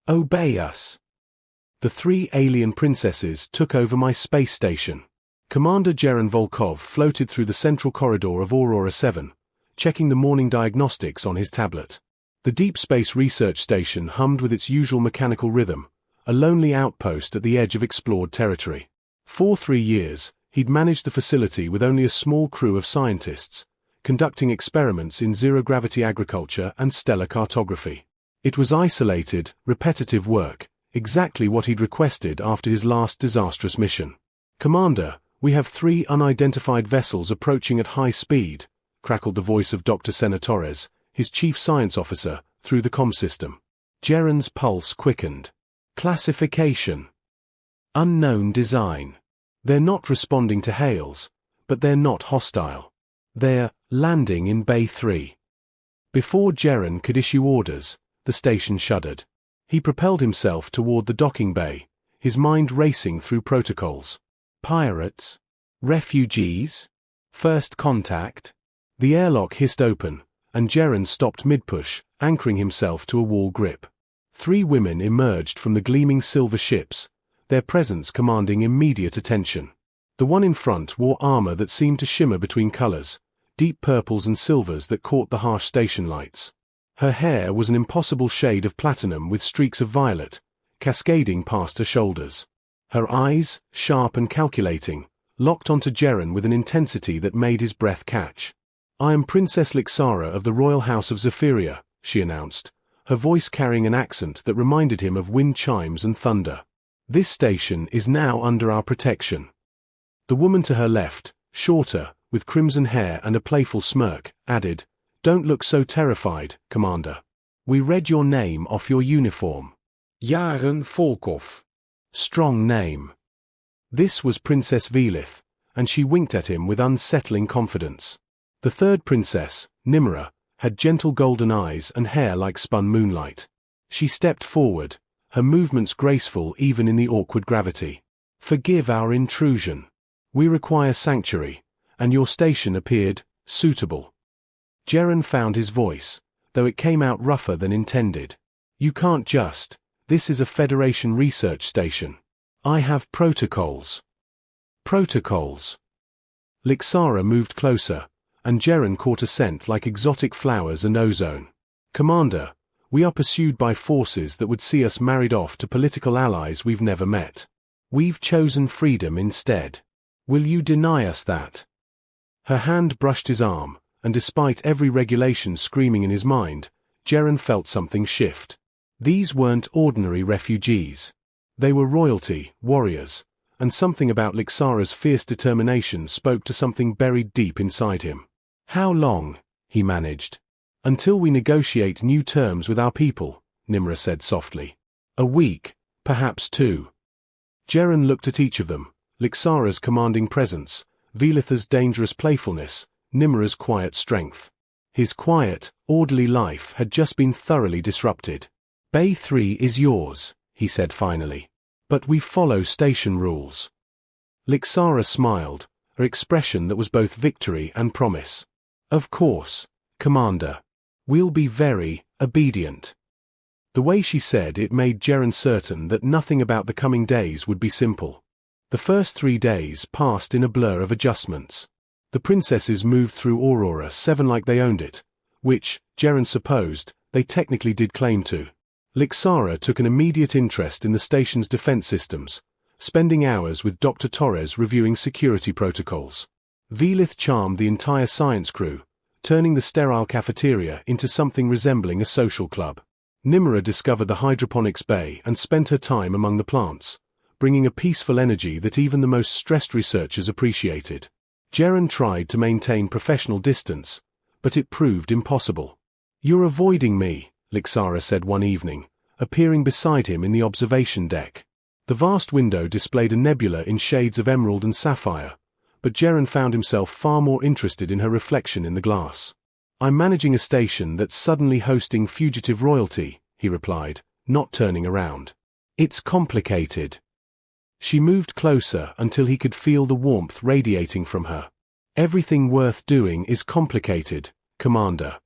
Obey us. The three alien princesses took over my space station. Commander Jaren Volkov floated through the central corridor of Aurora 7, checking the morning diagnostics on his tablet. The Deep Space Research Station hummed with its usual mechanical rhythm, a lonely outpost at the edge of explored territory. For 3 years, he'd managed the facility with only a small crew of scientists, conducting experiments in zero-gravity agriculture and stellar cartography. It was isolated, repetitive work, exactly what he'd requested after his last disastrous mission. "Commander, we have 3 unidentified vessels approaching at high speed," crackled the voice of Dr. Senatores, his chief science officer, through the comm system. Jaren's pulse quickened. Classification. Unknown design. They're not responding to hails, but they're not hostile. They're landing in Bay 3. Before Jaren could issue orders, the station shuddered. He propelled himself toward the docking bay, his mind racing through protocols. Pirates? Refugees? First contact? The airlock hissed open, and Jaren stopped mid-push, anchoring himself to a wall grip. 3 women emerged from the gleaming silver ships, their presence commanding immediate attention. The one in front wore armor that seemed to shimmer between colors, deep purples and silvers that caught the harsh station lights. Her hair was an impossible shade of platinum with streaks of violet, cascading past her shoulders. Her eyes, sharp and calculating, locked onto Jaren with an intensity that made his breath catch. "I am Princess Lixara of the Royal House of Zephyria," she announced, her voice carrying an accent that reminded him of wind chimes and thunder. "This station is now under our protection." The woman to her left, shorter, with crimson hair and a playful smirk, added, "Don't look so terrified, Commander. We read your name off your uniform. Jaren Volkov. Strong name." This was Princess Velith, and she winked at him with unsettling confidence. The third princess, Nimra, had gentle golden eyes and hair like spun moonlight. She stepped forward, her movements graceful even in the awkward gravity. "Forgive our intrusion. We require sanctuary, and your station appeared suitable." Jaren found his voice, though it came out rougher than intended. "You can't just. This is a Federation research station. I have protocols." "Protocols." Lixara moved closer, and Jaren caught a scent like exotic flowers and ozone. "Commander, we are pursued by forces that would see us married off to political allies we've never met. We've chosen freedom instead. Will you deny us that?" Her hand brushed his arm, and despite every regulation screaming in his mind, Jaren felt something shift. These weren't ordinary refugees. They were royalty, warriors, and something about Lixara's fierce determination spoke to something buried deep inside him. "How long?" he managed. "Until we negotiate new terms with our people," Nimra said softly. "A week, perhaps 2. Jaren looked at each of them, Lixara's commanding presence, Velitha's dangerous playfulness, Nimra's quiet strength. His quiet, orderly life had just been thoroughly disrupted. "Bay 3 is yours," he said finally. "But we follow station rules." Lixara smiled, her expression that was both victory and promise. "Of course, Commander. We'll be very obedient." The way she said it made Jaren certain that nothing about the coming days would be simple. The first 3 days passed in a blur of adjustments. The princesses moved through Aurora 7 like they owned it, which, Jaren supposed, they technically did claim to. Lixara took an immediate interest in the station's defense systems, spending hours with Dr. Torres reviewing security protocols. Velith charmed the entire science crew, turning the sterile cafeteria into something resembling a social club. Nimra discovered the hydroponics bay and spent her time among the plants, bringing a peaceful energy that even the most stressed researchers appreciated. Jaren tried to maintain professional distance, but it proved impossible. "You're avoiding me," Lixara said one evening, appearing beside him in the observation deck. The vast window displayed a nebula in shades of emerald and sapphire, but Jaren found himself far more interested in her reflection in the glass. "I'm managing a station that's suddenly hosting fugitive royalty," he replied, not turning around. "It's complicated." She moved closer until he could feel the warmth radiating from her. "Everything worth doing is complicated, Commander."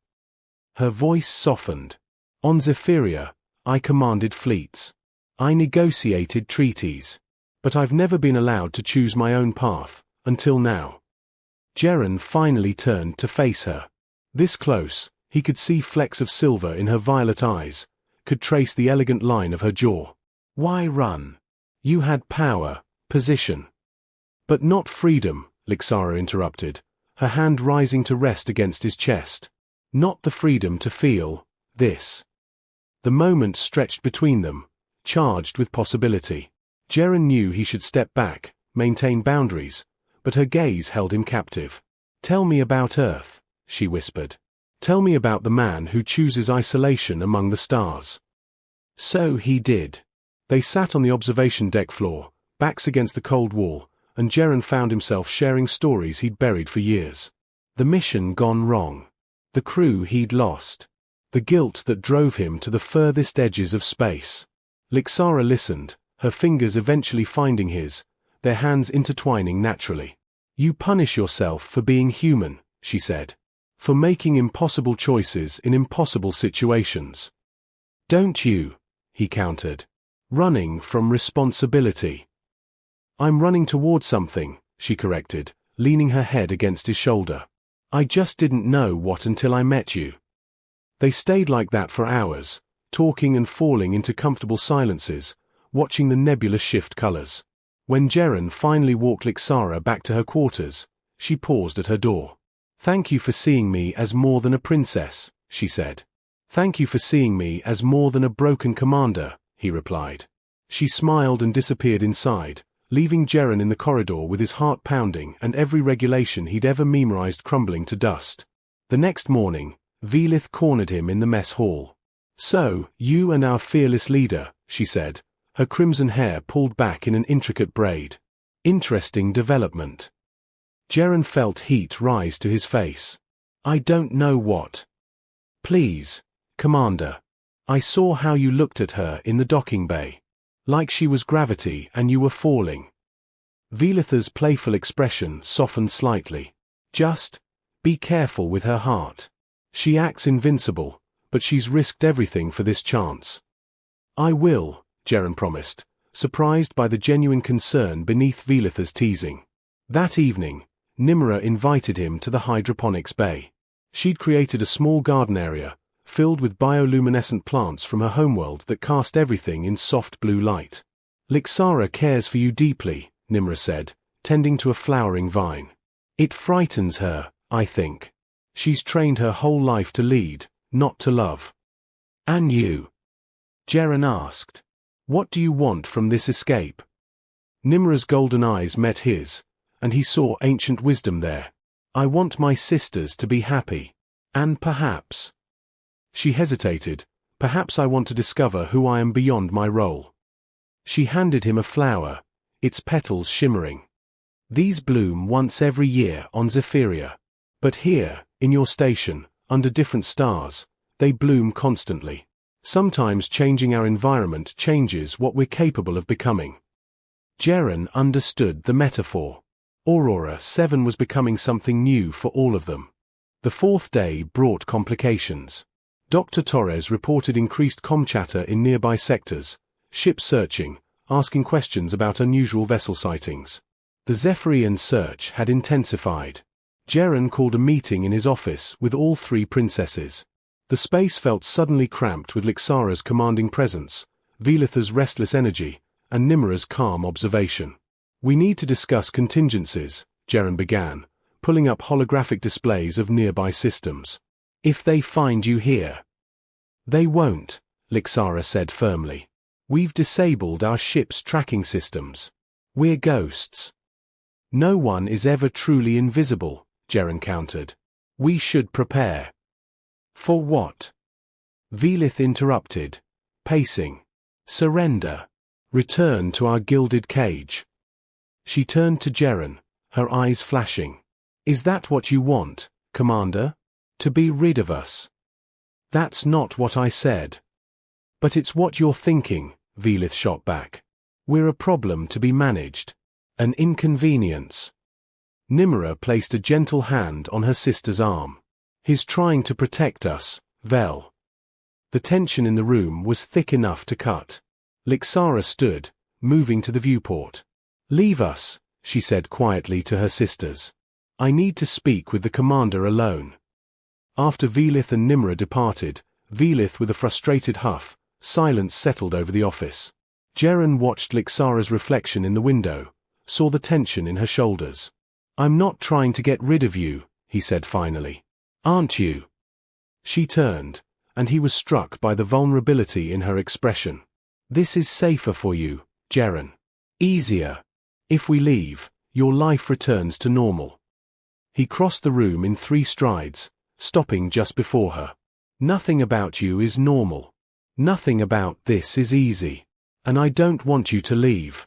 Her voice softened. "On Zephyria, I commanded fleets. I negotiated treaties. But I've never been allowed to choose my own path, until now. Jaren finally turned to face her. This close, he could see flecks of silver in her violet eyes, could trace the elegant line of her jaw. Why run? You had power, position. But not freedom, Lixara interrupted, her hand rising to rest against his chest. Not the freedom to feel this. The moment stretched between them, charged with possibility. Jaren knew he should step back, maintain boundaries, but her gaze held him captive. Tell me about Earth, she whispered. Tell me about the man who chooses isolation among the stars. So he did. They sat on the observation deck floor, backs against the cold wall, and Jaren found himself sharing stories he'd buried for years. The mission gone wrong. The crew he'd lost. The guilt that drove him to the furthest edges of space. Lixara listened, her fingers eventually finding his, their hands intertwining naturally. You punish yourself for being human, she said. For making impossible choices in impossible situations. Don't you? He countered. Running from responsibility. I'm running toward something, she corrected, leaning her head against his shoulder. I just didn't know what until I met you. They stayed like that for hours, talking and falling into comfortable silences, watching the nebula shift colors. When Jaren finally walked Lixara back to her quarters, she paused at her door. Thank you for seeing me as more than a princess, she said. Thank you for seeing me as more than a broken commander, he replied. She smiled and disappeared inside, leaving Jaren in the corridor with his heart pounding and every regulation he'd ever memorized crumbling to dust. The next morning, Velith cornered him in the mess hall. So, you and our fearless leader, she said, her crimson hair pulled back in an intricate braid. Interesting development. Jaren felt heat rise to his face. I don't know what. Please, Commander. I saw how you looked at her in the docking bay. Like she was gravity and you were falling. Velitha's playful expression softened slightly. Just, be careful with her heart. She acts invincible, but she's risked everything for this chance. I will, Jaren promised, surprised by the genuine concern beneath Velitha's teasing. That evening, Nimra invited him to the hydroponics bay. She'd created a small garden area, filled with bioluminescent plants from her homeworld that cast everything in soft blue light. Lixara cares for you deeply, Nimra said, tending to a flowering vine. It frightens her, I think. She's trained her whole life to lead, not to love. And you? Jaren asked. What do you want from this escape? Nimra's golden eyes met his, and he saw ancient wisdom there. I want my sisters to be happy. And perhaps. She hesitated. Perhaps I want to discover who I am beyond my role. She handed him a flower, its petals shimmering. These bloom once every year on Zephyria. But here, in your station, under different stars, they bloom constantly. Sometimes changing our environment changes what we're capable of becoming. Jaren understood the metaphor. Aurora 7 was becoming something new for all of them. The fourth day brought complications. Dr. Torres reported increased comm chatter in nearby sectors, ships searching, asking questions about unusual vessel sightings. The Zephyrian search had intensified. Jaren called a meeting in his office with all three princesses. The space felt suddenly cramped with Lixara's commanding presence, Velitha's restless energy, and Nimra's calm observation. We need to discuss contingencies, Jaren began, pulling up holographic displays of nearby systems. If they find you here. They won't, Lixara said firmly. We've disabled our ship's tracking systems. We're ghosts. No one is ever truly invisible, Jaren countered. We should prepare. For what? Velith interrupted, pacing. Surrender. Return to our gilded cage. She turned to Jaren, her eyes flashing. Is that what you want, Commander? To be rid of us? That's not what I said. But it's what you're thinking, Velith shot back. We're a problem to be managed. An inconvenience. Nimra placed a gentle hand on her sister's arm. He's trying to protect us, Vel. The tension in the room was thick enough to cut. Lixara stood, moving to the viewport. "Leave us," she said quietly to her sisters. "I need to speak with the commander alone." After Velith and Nimra departed, Velith with a frustrated huff, silence settled over the office. Jeren watched Lixara's reflection in the window, saw the tension in her shoulders. "I'm not trying to get rid of you," he said finally. "Aren't you?" She turned, and he was struck by the vulnerability in her expression. "This is safer for you, Jeren. Easier. If we leave, your life returns to normal." He crossed the room in 3 strides, stopping just before her. "Nothing about you is normal. Nothing about this is easy. And I don't want you to leave."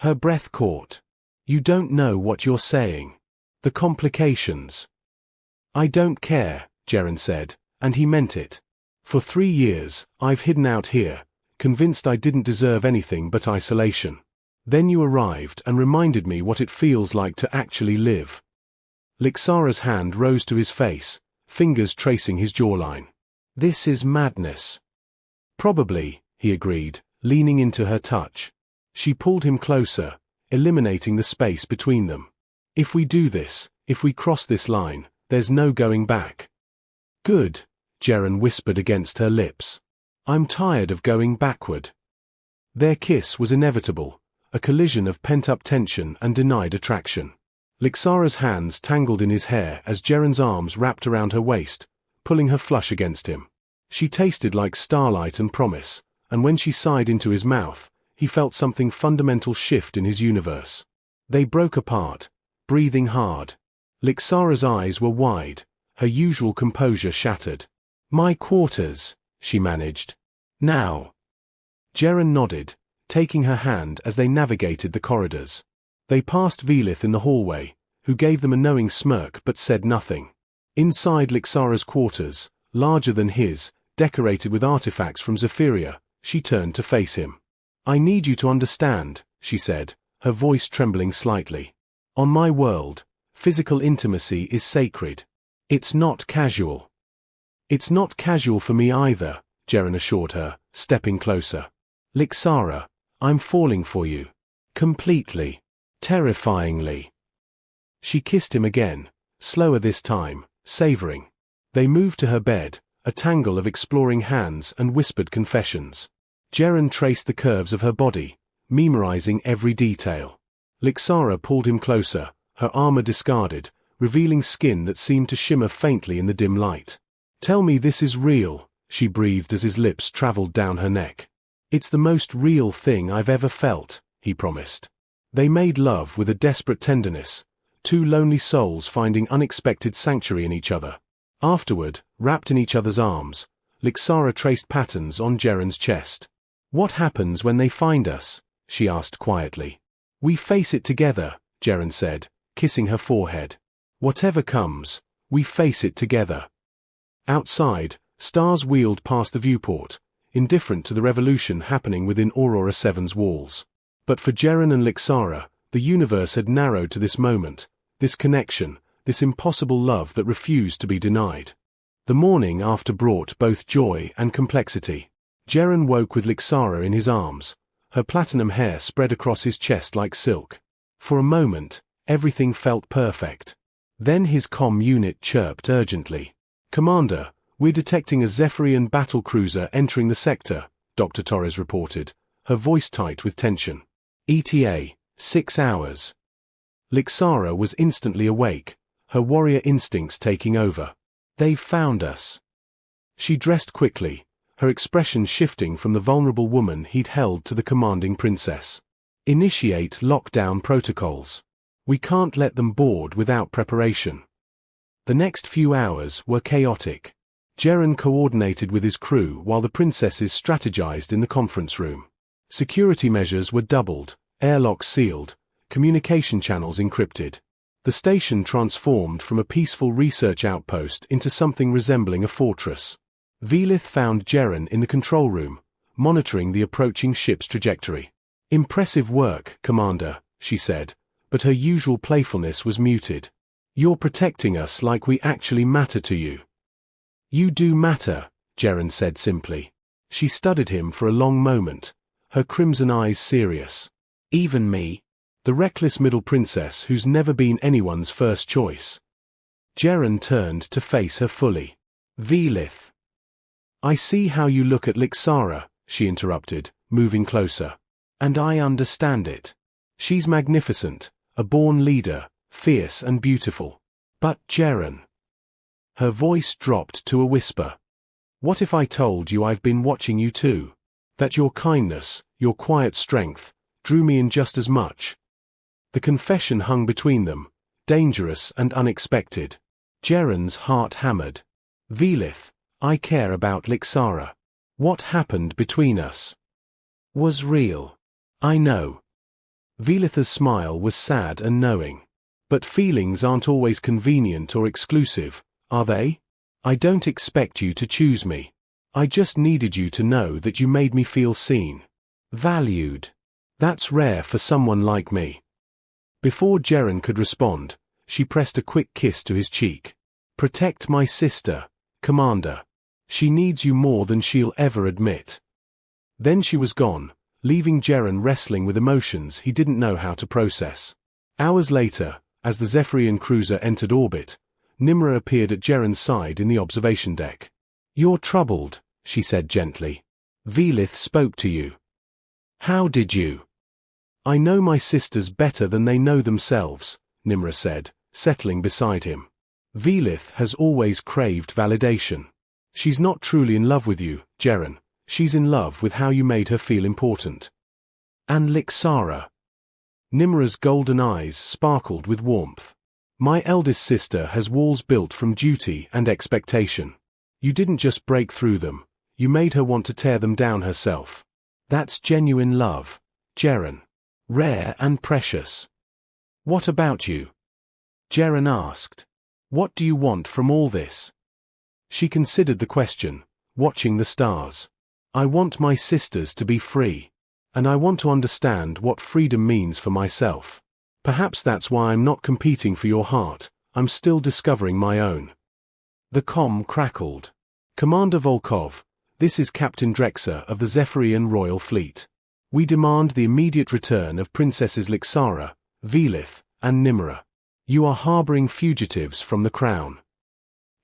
Her breath caught. "You don't know what you're saying. The complications." "I don't care," Jeren said, and he meant it. "For 3 years, I've hidden out here, convinced I didn't deserve anything but isolation. Then you arrived and reminded me what it feels like to actually live." Lixara's hand rose to his face, fingers tracing his jawline. "This is madness." "Probably," he agreed, leaning into her touch. She pulled him closer, eliminating the space between them. "If we do this, if we cross this line, there's no going back." "Good," Jeren whispered against her lips. "I'm tired of going backward." Their kiss was inevitable, a collision of pent-up tension and denied attraction. Lixara's hands tangled in his hair as Jeren's arms wrapped around her waist, pulling her flush against him. She tasted like starlight and promise, and when she sighed into his mouth, he felt something fundamental shift in his universe. They broke apart, breathing hard. Lixara's eyes were wide, her usual composure shattered. "My quarters," she managed. "Now." Jeren nodded, taking her hand as they navigated the corridors. They passed Velith in the hallway, who gave them a knowing smirk but said nothing. Inside Lixara's quarters, larger than his, decorated with artifacts from Zephyria, she turned to face him. "I need you to understand," she said, her voice trembling slightly. "On my world, physical intimacy is sacred. It's not casual." "It's not casual for me either," Jeren assured her, stepping closer. "Lixara, I'm falling for you. Completely. Terrifyingly." She kissed him again, slower this time, savoring. They moved to her bed, a tangle of exploring hands and whispered confessions. Jeren traced the curves of her body, memorizing every detail. Lixara pulled him closer, her armor discarded, revealing skin that seemed to shimmer faintly in the dim light. "Tell me this is real," she breathed as his lips traveled down her neck. "It's the most real thing I've ever felt," he promised. They made love with a desperate tenderness, 2 lonely souls finding unexpected sanctuary in each other. Afterward, wrapped in each other's arms, Lixara traced patterns on Jeren's chest. "What happens when they find us?" she asked quietly. "We face it together," Jeren said, kissing her forehead. "Whatever comes, we face it together." Outside, stars wheeled past the viewport, indifferent to the revolution happening within Aurora 7's walls. But for Jeren and Lixara, the universe had narrowed to this moment, this connection, this impossible love that refused to be denied. The morning after brought both joy and complexity. Jeren woke with Lixara in his arms, her platinum hair spread across his chest like silk. For a moment, everything felt perfect. Then his comm unit chirped urgently. "Commander, we're detecting a Zephyrian battlecruiser entering the sector," Dr. Torres reported, her voice tight with tension. "ETA, 6 hours." Lixara was instantly awake, her warrior instincts taking over. "They've found us." She dressed quickly, her expression shifting from the vulnerable woman he'd held to the commanding princess. "Initiate lockdown protocols. We can't let them board without preparation." The next few hours were chaotic. Jeren coordinated with his crew while the princesses strategized in the conference room. Security measures were doubled, airlocks sealed, communication channels encrypted. The station transformed from a peaceful research outpost into something resembling a fortress. Velith found Jeren in the control room, monitoring the approaching ship's trajectory. "Impressive work, Commander," she said, but her usual playfulness was muted. "You're protecting us like we actually matter to you." "You do matter," Jeren said simply. She studied him for a long moment, her crimson eyes serious. Even me? The reckless middle princess who's never been anyone's first choice. Jeren turned to face her fully. Velith. I see how you look at Lixara, she interrupted, moving closer. And I understand it. She's magnificent, a born leader, fierce and beautiful. But Jeren. Her voice dropped to a whisper. What if I told you I've been watching you too? That your kindness, your quiet strength, drew me in just as much. The confession hung between them, dangerous and unexpected. Jeren's heart hammered. Velith, I care about Lixara. What happened between us was real. I know. Velith's smile was sad and knowing. But feelings aren't always convenient or exclusive, are they? I don't expect you to choose me. I just needed you to know that you made me feel seen. Valued. That's rare for someone like me. Before Jeren could respond, she pressed a quick kiss to his cheek. Protect my sister, Commander. She needs you more than she'll ever admit. Then she was gone, leaving Jeren wrestling with emotions he didn't know how to process. Hours later, as the Zephyrian cruiser entered orbit, Nimra appeared at Jeren's side in the observation deck. You're troubled, she said gently. Velith spoke to you. How did you? I know my sisters better than they know themselves, Nimra said, settling beside him. Velith has always craved validation. She's not truly in love with you, Jeren. She's in love with how you made her feel important. And Lixara. Nimra's golden eyes sparkled with warmth. My eldest sister has walls built from duty and expectation. You didn't just break through them, you made her want to tear them down herself. That's genuine love, Jeren. Rare and precious. What about you? Jeren asked. What do you want from all this? She considered the question, watching the stars. I want my sisters to be free. And I want to understand what freedom means for myself. Perhaps that's why I'm not competing for your heart, I'm still discovering my own. The comm crackled. Commander Volkov, this is Captain Drexer of the Zephyrian Royal Fleet. We demand the immediate return of Princesses Lixara, Velith, and Nimra. You are harboring fugitives from the crown.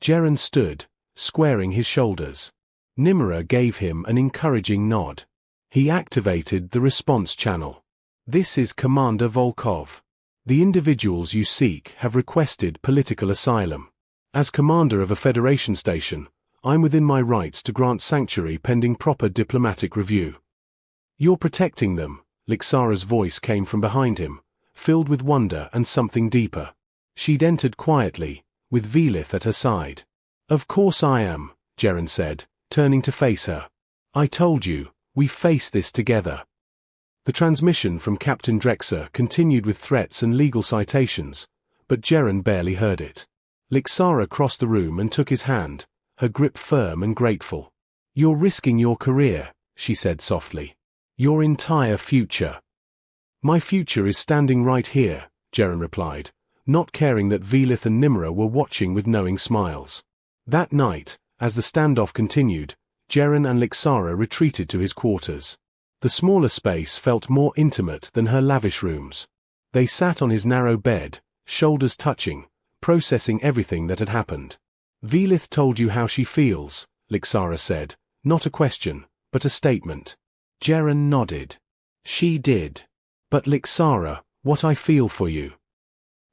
Jeren stood, squaring his shoulders. Nimra gave him an encouraging nod. He activated the response channel. This is Commander Volkov. The individuals you seek have requested political asylum. As commander of a Federation station, I'm within my rights to grant sanctuary pending proper diplomatic review. You're protecting them, Lixara's voice came from behind him, filled with wonder and something deeper. She'd entered quietly, with Velith at her side. Of course I am, Jeren said, turning to face her. I told you, we face this together. The transmission from Captain Drexer continued with threats and legal citations, but Jeren barely heard it. Lixara crossed the room and took his hand, her grip firm and grateful. You're risking your career, she said softly. Your entire future. My future is standing right here, Jeren replied, not caring that Velith and Nimra were watching with knowing smiles. That night, as the standoff continued, Jeren and Lixara retreated to his quarters. The smaller space felt more intimate than her lavish rooms. They sat on his narrow bed, shoulders touching, processing everything that had happened. Velith told you how she feels, Lixara said, not a question, but a statement. Jeren nodded. She did. But Lixara, what I feel for you.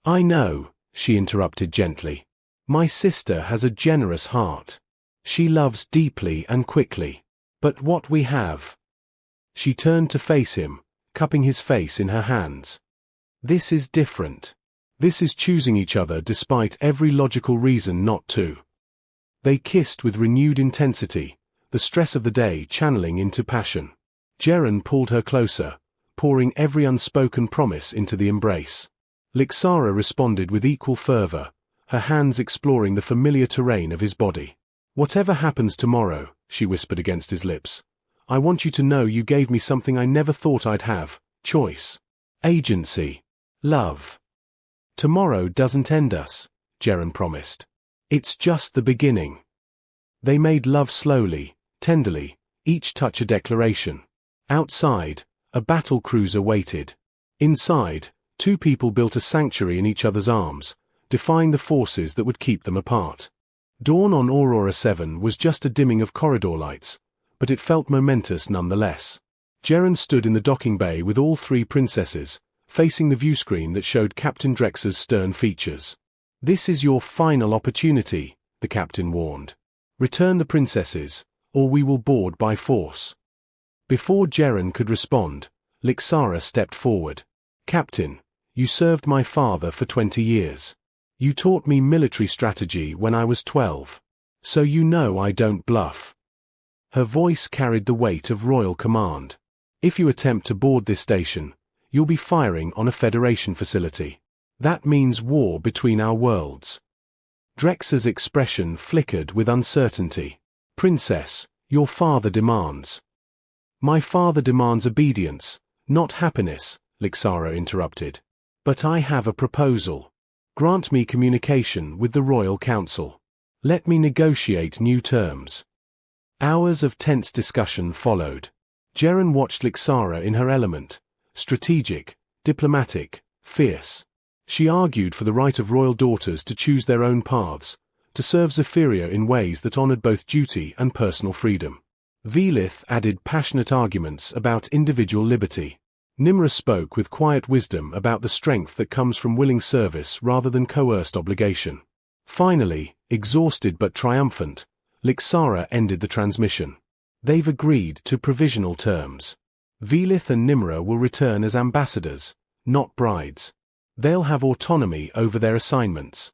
I know, she interrupted gently. My sister has a generous heart. She loves deeply and quickly. But what we have. She turned to face him, cupping his face in her hands. This is different. This is choosing each other despite every logical reason not to. They kissed with renewed intensity, the stress of the day channeling into passion. Jeren pulled her closer, pouring every unspoken promise into the embrace. Lixara responded with equal fervor, her hands exploring the familiar terrain of his body. Whatever happens tomorrow, she whispered against his lips, I want you to know you gave me something I never thought I'd have, choice, agency, love. Tomorrow doesn't end us, Jeren promised. It's just the beginning. They made love slowly, tenderly, each touch a declaration. Outside, a battle cruiser waited. Inside, two people built a sanctuary in each other's arms, defying the forces that would keep them apart. Dawn on Aurora 7 was just a dimming of corridor lights, but it felt momentous nonetheless. Jaren stood in the docking bay with all three princesses, facing the viewscreen that showed Captain Drex's stern features. "This is your final opportunity," the captain warned. "Return the princesses, or we will board by force." Before Jaren could respond, Lixara stepped forward. "Captain, you served my father for 20 years. You taught me military strategy when I was 12. So you know I don't bluff." Her voice carried the weight of royal command. "If you attempt to board this station, you'll be firing on a Federation facility. That means war between our worlds." Drex's expression flickered with uncertainty. "Princess, your father demands." "My father demands obedience, not happiness," Lixara interrupted. "But I have a proposal. Grant me communication with the Royal Council. Let me negotiate new terms." Hours of tense discussion followed. Jaren watched Lixara in her element, strategic, diplomatic, fierce. She argued for the right of royal daughters to choose their own paths, to serve Zephyria in ways that honored both duty and personal freedom. Velith added passionate arguments about individual liberty. Nimra spoke with quiet wisdom about the strength that comes from willing service rather than coerced obligation. Finally, exhausted but triumphant, Lixara ended the transmission. "They've agreed to provisional terms. Velith and Nimra will return as ambassadors, not brides. They'll have autonomy over their assignments."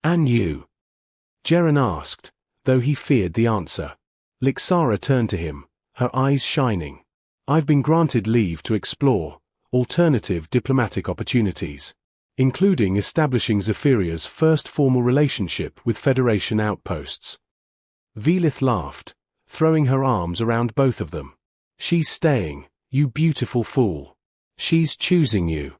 "And you?" Jaren asked, though he feared the answer. Lixara turned to him, her eyes shining. "I've been granted leave to explore alternative diplomatic opportunities, including establishing Zephyria's first formal relationship with Federation outposts." Velith laughed, throwing her arms around both of them. "She's staying, you beautiful fool. She's choosing you."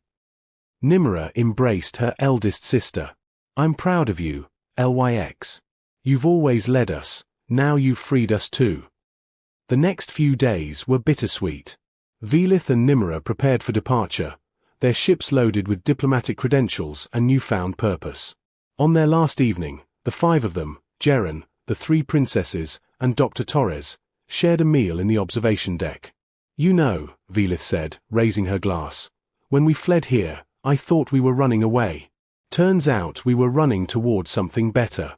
Nimra embraced her eldest sister. "I'm proud of you, Lyx. You've always led us, now you've freed us too." The next few days were bittersweet. Velith and Nimra prepared for departure, their ships loaded with diplomatic credentials and newfound purpose. On their last evening, the five of them, Jaren, the three princesses, and Dr. Torres, shared a meal in the observation deck. "You know," Velith said, raising her glass, "when we fled here, I thought we were running away. Turns out we were running toward something better."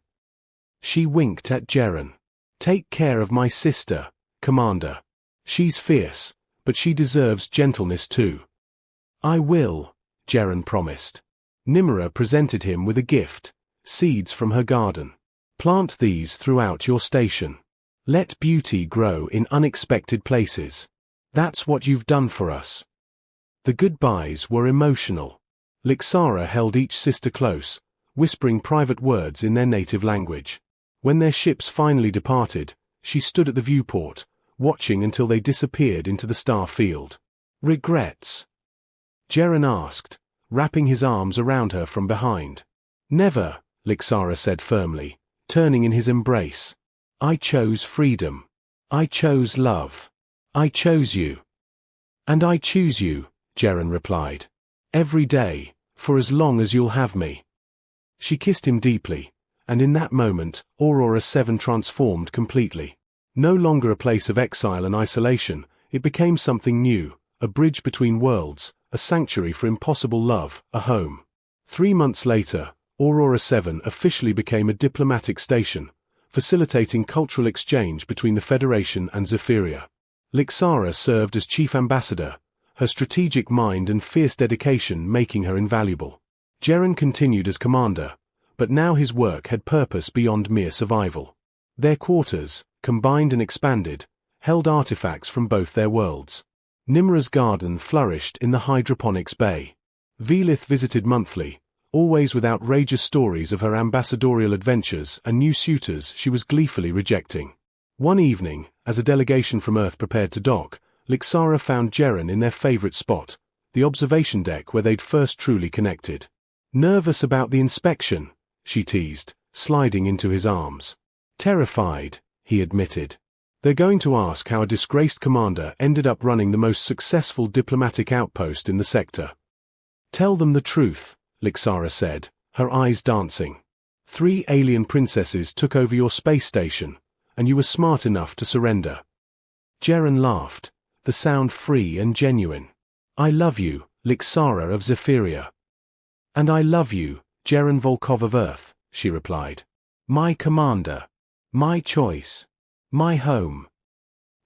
She winked at Jaren. "Take care of my sister, Commander. She's fierce, but she deserves gentleness too." "I will," Jaren promised. Nimra presented him with a gift, seeds from her garden. "Plant these throughout your station. Let beauty grow in unexpected places. That's what you've done for us." The goodbyes were emotional. Lixara held each sister close, whispering private words in their native language. When their ships finally departed, she stood at the viewport, watching until they disappeared into the star field. "Regrets?" Jaren asked, wrapping his arms around her from behind. "Never," Lixara said firmly, turning in his embrace. "I chose freedom. I chose love. I chose you." "And I choose you," Jaren replied. "Every day, for as long as you'll have me." She kissed him deeply, and in that moment, Aurora 7 transformed completely. No longer a place of exile and isolation, it became something new, a bridge between worlds, a sanctuary for impossible love, a home. 3 months later, Aurora 7 officially became a diplomatic station, facilitating cultural exchange between the Federation and Zephyria. Lixara served as chief ambassador, her strategic mind and fierce dedication making her invaluable. Jaren continued as commander, but now his work had purpose beyond mere survival. Their quarters, combined and expanded, held artifacts from both their worlds. Nimra's garden flourished in the hydroponics bay. Velith visited monthly, always with outrageous stories of her ambassadorial adventures and new suitors she was gleefully rejecting. One evening, as a delegation from Earth prepared to dock, Lixara found Jaren in their favorite spot, the observation deck where they'd first truly connected. "Nervous about the inspection?" she teased, sliding into his arms. Terrified, he admitted. They're going to ask how a disgraced commander ended up running the most successful diplomatic outpost in the sector. Tell them the truth, Lixara said, her eyes dancing. 3 alien princesses took over your space station, and you were smart enough to surrender. Jaren laughed, the sound free and genuine. I love you, Lixara of Zephyria. And I love you, Jaren Volkov of Earth, she replied. My commander. My choice. My home.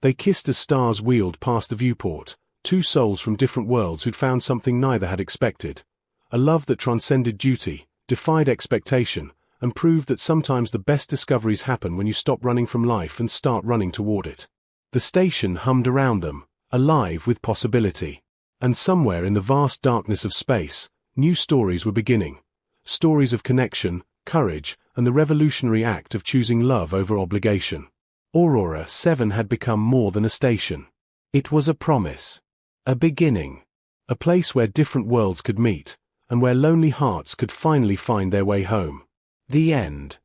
They kissed as stars wheeled past the viewport, 2 souls from different worlds who'd found something neither had expected. A love that transcended duty, defied expectation, and proved that sometimes the best discoveries happen when you stop running from life and start running toward it. The station hummed around them, alive with possibility. And somewhere in the vast darkness of space, new stories were beginning. Stories of connection, courage, and the revolutionary act of choosing love over obligation. Aurora 7 had become more than a station. It was a promise. A beginning. A place where different worlds could meet, and where lonely hearts could finally find their way home. The end.